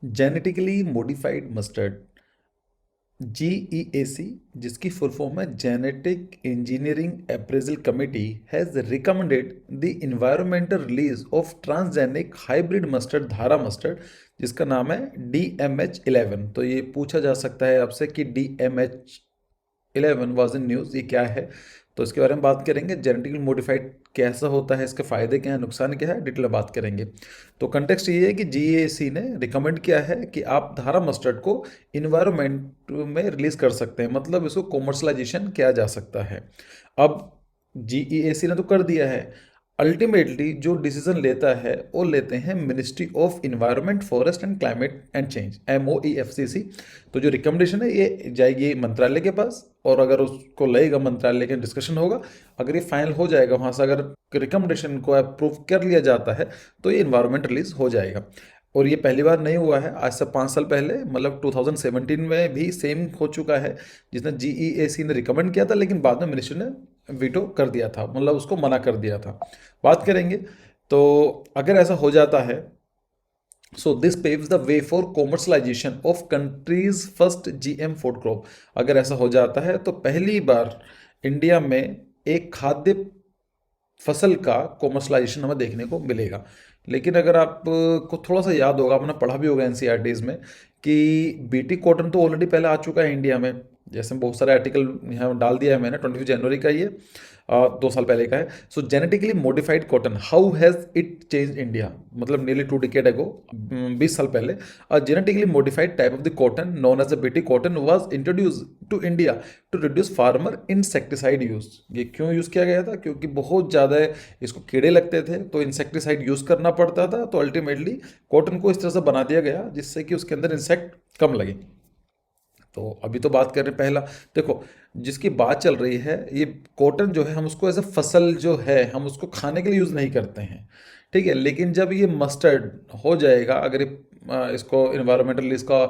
Genetically modified mustard, GEAC, जिसकी full form है genetic engineering appraisal committee, has recommended the environmental release of transgenic hybrid mustard धारा mustard, जिसका नाम है DMH11। तो ये पूछा जा सकता है आपसे कि DMH11 वॉज इन न्यूज़, ये क्या है। तो इसके बारे में बात करेंगे, जेनेटिकली मॉडिफाइड कैसा होता है, इसके फ़ायदे क्या हैं, नुकसान क्या है, डिटेल में बात करेंगे। तो कंटेक्स्ट ये है कि GAC ने रिकमेंड किया है कि आप धारा मस्टर्ड को इन्वायरमेंट में रिलीज कर सकते हैं, मतलब इसको कॉमर्शलाइजेशन किया जा सकता है। अब GEAC ने तो कर दिया है, अल्टीमेटली जो डिसीजन लेता है वो लेते हैं ministry of environment forest and climate and change, MOEFCC। तो जो रिकमेंडेशन है ये जाएगी मंत्रालय के पास, और अगर उसको लगेगा, मंत्रालय के डिस्कशन होगा, अगर ये फाइनल हो जाएगा वहाँ से, अगर रिकमेंडेशन को अप्रूव कर लिया जाता है तो ये इन्वायरमेंट रिलीज हो जाएगा। और ये पहली बार नहीं हुआ है, आज से 5 साल पहले मतलब 2017 में भी सेम हो चुका है, जिसने GEAC ने रिकमेंड किया था, लेकिन बाद में मिनिस्टर ने वीटो कर दिया था, मतलब उसको मना कर दिया था। बात करेंगे, तो अगर ऐसा हो जाता है, so this paves the way for commercialisation of countries first GM food crop. अगर ऐसा हो जाता है तो पहली बार इंडिया में एक खाद्य फसल का कॉमर्शलाइजेशन हमें देखने को मिलेगा। लेकिन अगर आपको थोड़ा सा याद होगा, आपने पढ़ा भी होगा NCERTs में, कि BT कॉटन तो ऑलरेडी पहले आ चुका है इंडिया में। जैसे बहुत सारे आर्टिकल यहाँ डाल दिया है मैंने, 25 जनवरी का ये 2 साल पहले का है। So genetically modified cotton, how has it change India, मतलब नियरली 2 डिकेड अगो, 20 साल पहले, genetically modified type of the cotton known as a BT cotton was introduce to India to reduce farmer insecticide use. ये क्यों use किया गया था? क्योंकि बहुत ज़्यादा इसको कीड़े लगते थे, तो इंसेक्टिसाइड यूज़ करना पड़ता था। तो अल्टीमेटली कॉटन को इस तरह से बना दिया गया जिससे कि उसके अंदर इंसेक्ट कम लगे। तो अभी तो बात कर रहे हैं पहला, देखो जिसकी बात चल रही है, ये कॉटन जो है हम उसको एज अ फसल जो है हम उसको खाने के लिए यूज़ नहीं करते हैं, ठीक है। लेकिन जब ये मस्टर्ड हो जाएगा, अगर ये इसको इन्वायरमेंटल इसका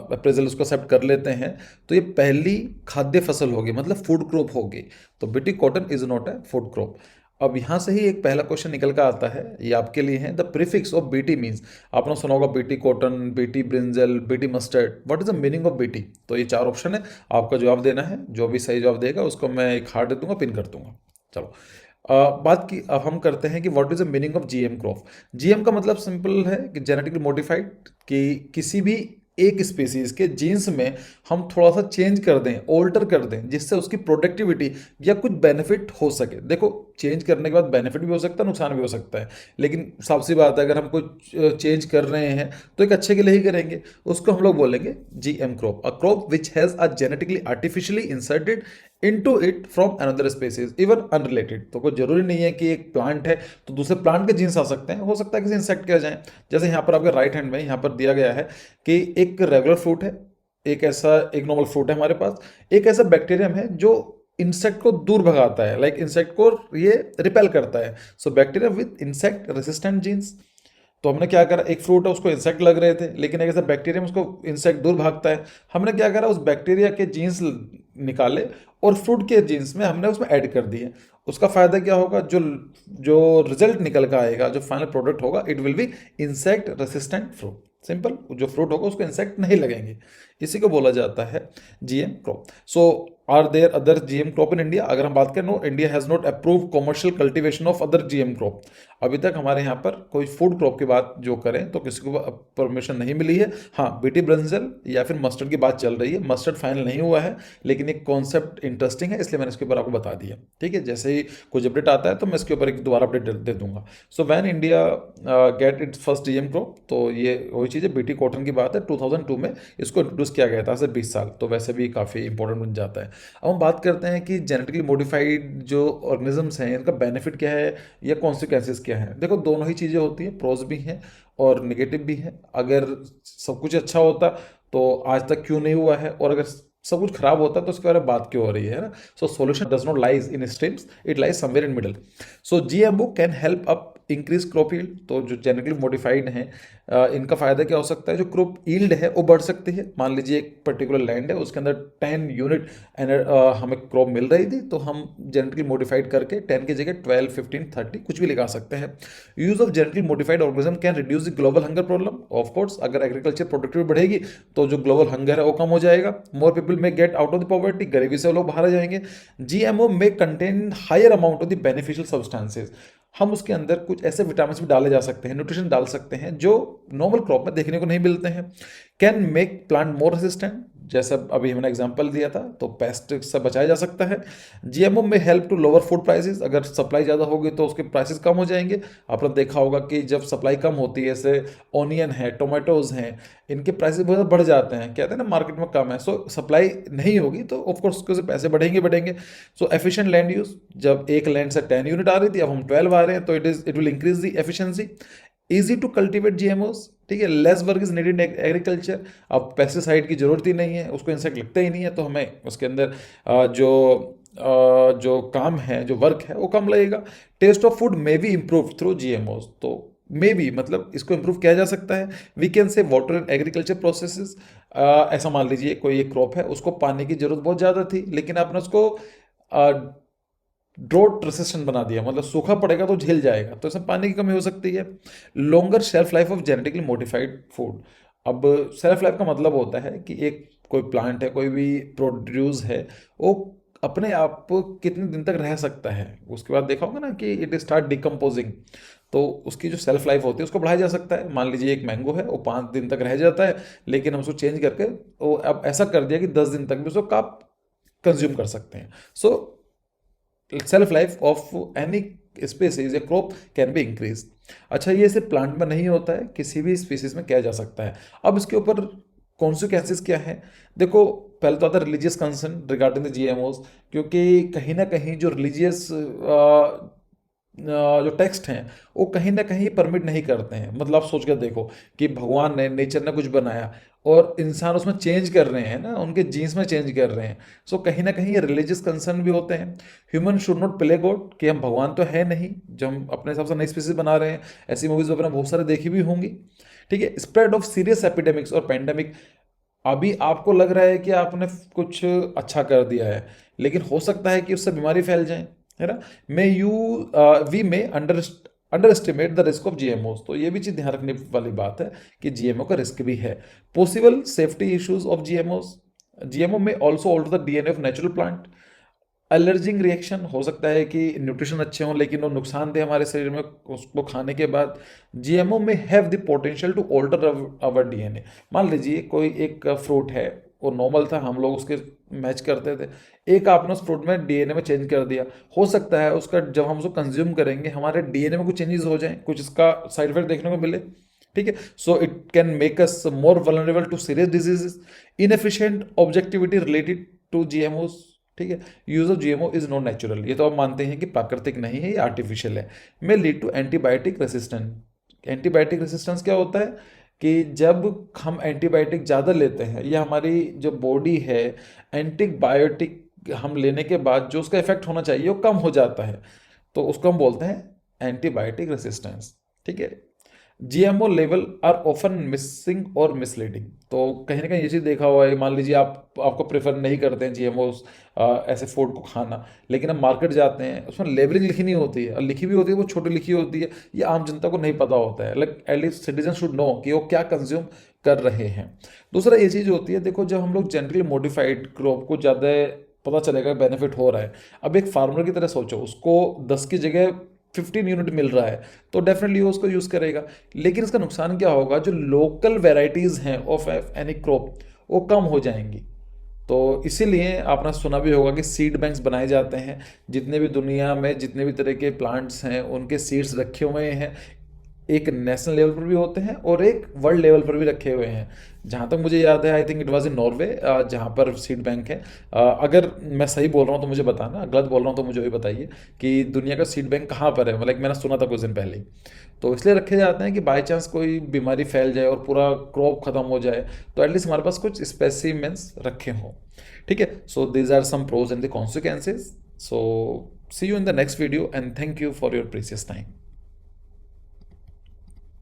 अप्रेजल उसको एक्सेप्ट कर लेते हैं, तो ये पहली खाद्य फसल होगी, मतलब फूड क्रॉप होगी। तो BT cotton is not a food crop. अब यहाँ से ही एक पहला क्वेश्चन निकल कर आता है, ये आपके लिए है, the prefix of BT means. आपने सुना होगा BT cotton, BT brinjal, BT mustard, what is the meaning of BT। तो ये 4 ऑप्शन है, आपका जवाब देना है, जो भी सही जवाब देगा उसको मैं एक हार्ट दे दूंगा, पिन कर दूंगा। चलो, बात की अब हम करते हैं कि what is the meaning of GM crop. GM का मतलब सिंपल है कि जेनेटिकली मॉडिफाइड, कि किसी भी एक स्पीसीज के जीन्स में हम थोड़ा सा चेंज कर दें, ऑल्टर कर दें, जिससे उसकी प्रोडक्टिविटी या कुछ बेनिफिट हो सके। देखो, चेंज करने के बाद बेनिफिट भी हो सकता है, नुकसान भी हो सकता है, लेकिन साफ सी बात है, अगर हम कुछ चेंज कर रहे हैं तो एक अच्छे के लिए ही करेंगे। उसको हम लोग बोलेंगे GM crop, a crop which has a genetically artificially inserted into it from another species even unrelated. तो कोई जरूरी नहीं है कि एक प्लांट है तो दूसरे प्लांट के जीन्स आ सकते हैं, हो सकता है किसी इंसेक्ट के आ जाएं। जैसे यहाँ पर आपके राइट हैंड में यहाँ पर दिया गया है कि एक रेगुलर फ्रूट है, एक नॉर्मल फ्रूट है हमारे पास, एक ऐसा बैक्टीरियम है जो इंसेक्ट को दूर भगाता है, लाइक इंसेक्ट को ये रिपेल करता है। So bacteria with insect resistant genes. तो हमने क्या करा, एक फ्रूट है उसको इंसेक्ट लग रहे थे, लेकिन एक ऐसा बैक्टीरियम उसको इंसेक्ट दूर भागता है, हमने क्या करा, उस बैक्टीरिया के जीन्स निकाले और फ्रूट के जीन्स में हमने उसमें ऐड कर दिए। उसका फायदा क्या होगा, जो जो रिजल्ट निकल कर आएगा, जो फाइनल प्रोडक्ट होगा, it will be insect resistant fruit. Simple, जो फ्रूट होगा उसको इंसेक्ट नहीं लगेंगे, इसी को बोला जाता है GM crop. So are there other GM crop in India? अगर हम बात करें, no, India has not approve commercial cultivation of other GM crop. अभी तक हमारे यहाँ पर कोई फूड क्रॉप की बात जो करें तो किसी को परमिशन नहीं मिली है। हाँ, BT ब्रिंजल या फिर मस्टर्ड की बात चल रही है, मस्टर्ड फाइनल नहीं हुआ है, लेकिन एक कॉन्सेप्ट इंटरेस्टिंग है, इसलिए मैंने इसके ऊपर आपको बता दिया। ठीक है, जैसे ही कुछ अपडेट आता है तो मैं इसके ऊपर एक दोबारा अपडेट दे दूंगा। So when India get its first GM crop, तो ये वही चीज़ है, BT कॉटन की बात है, 2002 में इसको इंट्रोड्यूस किया गया था, से 20 साल, तो वैसे भी काफ़ी इंपॉर्टेंट बन जाता है। अब हम बात करते हैं कि जेनेटिकली मॉडिफाइड जो ऑर्गेनिजम्स हैं, इनका बेनिफिट क्या है या कॉन्सिक्वेंसेस क्या है। देखो, दोनों ही चीज़ें होती हैं, प्रोज भी हैं और निगेटिव भी हैं। अगर सब कुछ अच्छा होता तो आज तक क्यों नहीं हुआ है, और अगर सब कुछ खराब होता तो उसके बारे में बात क्यों हो रही है ना। So solution does not lies in streams, it lies somewhere in middle. So GMO can help up increase crop yield, तो जो जेनेटिकली मॉडिफाइड हैं इनका फ़ायदा क्या हो सकता है, जो क्रॉप यील्ड है वो बढ़ सकती है। मान लीजिए एक पर्टिकुलर लैंड है, उसके अंदर 10 यूनिट हमें क्रॉप मिल रही थी, तो हम जेनेटिकली मॉडिफाइड करके 10 की जगह 12, 15, 30 कुछ भी लगा सकते हैं। Use of genetically modified organism can reduce the global hunger problem. Of course अगर एग्रीकल्चर प्रोडक्टिविटी बढ़ेगी तो जो ग्लोबल हंगर है वो कम हो जाएगा। More people may get out of the poverty, गरीबी से लोग बाहर आ जाएंगे। GMO may contain higher amount of the beneficial substances, हम उसके अंदर कुछ ऐसे विटामिन भी डाले जा सकते हैं, न्यूट्रिशन डाल सकते हैं जो नॉर्मल क्रॉप में देखने को नहीं मिलते हैं। Can make plant more resistant, जैसा अभी हमने एग्जांपल दिया था, तो पेस्ट से बचाया जा सकता है। GMO may help to lower food prices, अगर सप्लाई ज़्यादा होगी तो उसके प्राइसेस कम हो जाएंगे। आपने देखा होगा कि जब सप्लाई कम होती है, जैसे ऑनियन है, टोमेटोज हैं, इनके प्राइसेस बहुत ज़्यादा बढ़ जाते हैं, कहते हैं ना मार्केट में कम है, सो सप्लाई नहीं होगी तो ऑफकोर्स उसके पैसे बढ़ेंगे। सो एफिशिएंट लैंड यूज, जब एक लैंड से 10 यूनिट आ रही थी, अब हम 12 आ रहे हैं, तो it will increase the efficiency. Easy to cultivate GMOs, ठीक है, less work is needed in agriculture. अब पेस्टिसाइड की जरूरत ही नहीं है, उसको इंसेक्ट लगता ही नहीं है, तो हमें उसके अंदर जो काम है, जो वर्क है वो कम लगेगा। Taste of food may be improve through GMOs, तो मे बी मतलब इसको इम्प्रूव किया जा सकता है। We can save water and agriculture processes, ऐसा मान लीजिए कोई एक क्रॉप है, उसको पानी की जरूरत बहुत ज़्यादा थी, लेकिन आपने उसको ड्रोट रेसिस्टेंट बना दिया, मतलब सूखा पड़ेगा तो झेल जाएगा, तो इसमें पानी की कमी हो सकती है। Longer shelf life of genetically modified food, अब शेल्फ लाइफ का मतलब होता है कि एक कोई प्लांट है, कोई भी प्रोड्यूस है, वो अपने आप कितने दिन तक रह सकता है। उसके बाद देखा होगा ना कि इट स्टार्ट डिकम्पोजिंग, तो उसकी जो सेल्फ लाइफ होती है उसको बढ़ाया जा सकता है। मान लीजिए एक मैंगो है, वो 5 दिन तक रह जाता है, लेकिन हम उसको चेंज करके वो अब ऐसा कर दिया कि 10 दिन तक भी उसको आप कंज्यूम कर सकते हैं। So self life of any species या क्रॉप कैन बी इंक्रीज। अच्छा, ये सिर्फ प्लांट में नहीं होता है, किसी भी स्पीसीज में किया जा सकता है। अब इसके ऊपर कॉन्सिक्वेंसेस क्या है, देखो पहले तो आता है रिलीजियस कंसर्न रिगार्डिंग द जीएमओज, क्योंकि कहीं ना कहीं जो रिलीजियस जो टेक्स्ट हैं वो कहीं ना कहीं परमिट नहीं करते हैं। मतलब आप सोच कर देखो कि भगवान ने, नेचर ने कुछ बनाया और इंसान उसमें चेंज कर रहे हैं ना, उनके जीन्स में चेंज कर रहे हैं। सो कहीं ना कहीं ये रिलीजियस कंसर्न भी होते हैं। Human should not play God, कि हम भगवान तो है नहीं जो हम अपने हिसाब से नई स्पीसीज बना रहे हैं। ऐसी मूवीज अपने बहुत सारे देखी भी होंगी, ठीक है। स्प्रेड ऑफ सीरियस एपिडेमिक्स और पैंडेमिक, अभी आपको लग रहा है कि आपने कुछ अच्छा कर दिया है, लेकिन हो सकता है कि उससे बीमारी फैल जाए, है ना। May you we may underestimate the risk of GMO, तो ये भी चीज़ ध्यान रखने वाली बात है कि जीएमओ का रिस्क भी है। Possible safety issues of GMO, GMO में also alter the DNA of natural plant. Allergic reaction हो सकता है कि न्यूट्रिशन अच्छे हों लेकिन वो नुकसानदेह हमारे शरीर में उसको खाने के बाद। GMO may have the potential to alter our DNA. मान लीजिए कोई एक फ्रूट है, वो नॉर्मल था, हम लोग उसके मैच करते थे, एक आपने उस फ्रूट में डीएनए में चेंज कर दिया, हो सकता है उसका जब हम उसको कंज्यूम करेंगे हमारे डीएनए में कुछ चेंजेस हो जाएं, कुछ इसका साइड इफेक्ट देखने को मिले, ठीक है। So it can make us more vulnerable to serious diseases. Inefficient objectivity related to GMO, ठीक है। Use of GMO is not natural, ये तो आप मानते हैं कि प्राकृतिक नहीं है, ये आर्टिफिशियल है। May lead to antibiotic resistance. Antibiotic resistance क्या होता है कि जब हम एंटीबायोटिक ज़्यादा लेते हैं या हमारी जो बॉडी है एंटीबायोटिक हम लेने के बाद जो उसका इफेक्ट होना चाहिए वो कम हो जाता है, तो उसको हम बोलते हैं एंटीबायोटिक रेसिस्टेंस, ठीक है। GMO level are often missing और मिसलीडिंग, तो कहीं ना कहीं ये चीज़ देखा हुआ है। मान लीजिए आपको प्रेफर नहीं करते हैं जीएमओ ऐसे फूड को खाना, लेकिन हम मार्केट जाते हैं, उसमें लेबलिंग लिखी नहीं होती है, और लिखी भी होती है वो छोटी लिखी होती है, ये आम जनता को नहीं पता होता है। Like at least citizen should know कि वो क्या कंज्यूम कर रहे हैं। दूसरा ये चीज़ होती है, देखो जब हम लोग जेनेटिकली मॉडिफाइड क्रॉप को ज़्यादा पता चलेगा बेनिफिट हो रहा है, अब एक फार्मर की तरह सोचो, उसको 10 की जगह 15 यूनिट मिल रहा है तो डेफिनेटली वो उसको यूज़ करेगा। लेकिन इसका नुकसान क्या होगा, जो लोकल वेराइटीज़ हैं ऑफ एनी क्रॉप वो कम हो जाएंगी। तो इसीलिए आपने सुना भी होगा कि सीड बैंक्स बनाए जाते हैं, जितने भी दुनिया में जितने भी तरह के प्लांट्स हैं उनके सीड्स रखे हुए हैं, एक नेशनल लेवल पर भी होते हैं और एक वर्ल्ड लेवल पर भी रखे हुए हैं। जहाँ तक मुझे याद है, I think it was in Norway, जहाँ पर सीड बैंक है। अगर मैं सही बोल रहा हूँ तो मुझे बताना, गलत बोल रहा हूँ तो मुझे भी बताइए कि दुनिया का सीड बैंक कहाँ पर है। मतलब मैंने सुना था कुछ दिन पहले ही, तो इसलिए रखे जाते हैं कि बाई चांस कोई बीमारी फैल जाए और पूरा क्रॉप खत्म हो जाए तो एटलीस्ट हमारे पास कुछ स्पेसिमेंस रखे हों, ठीक है। So these are some pros and the consequences. So see you in the next video and thank you for your precious time.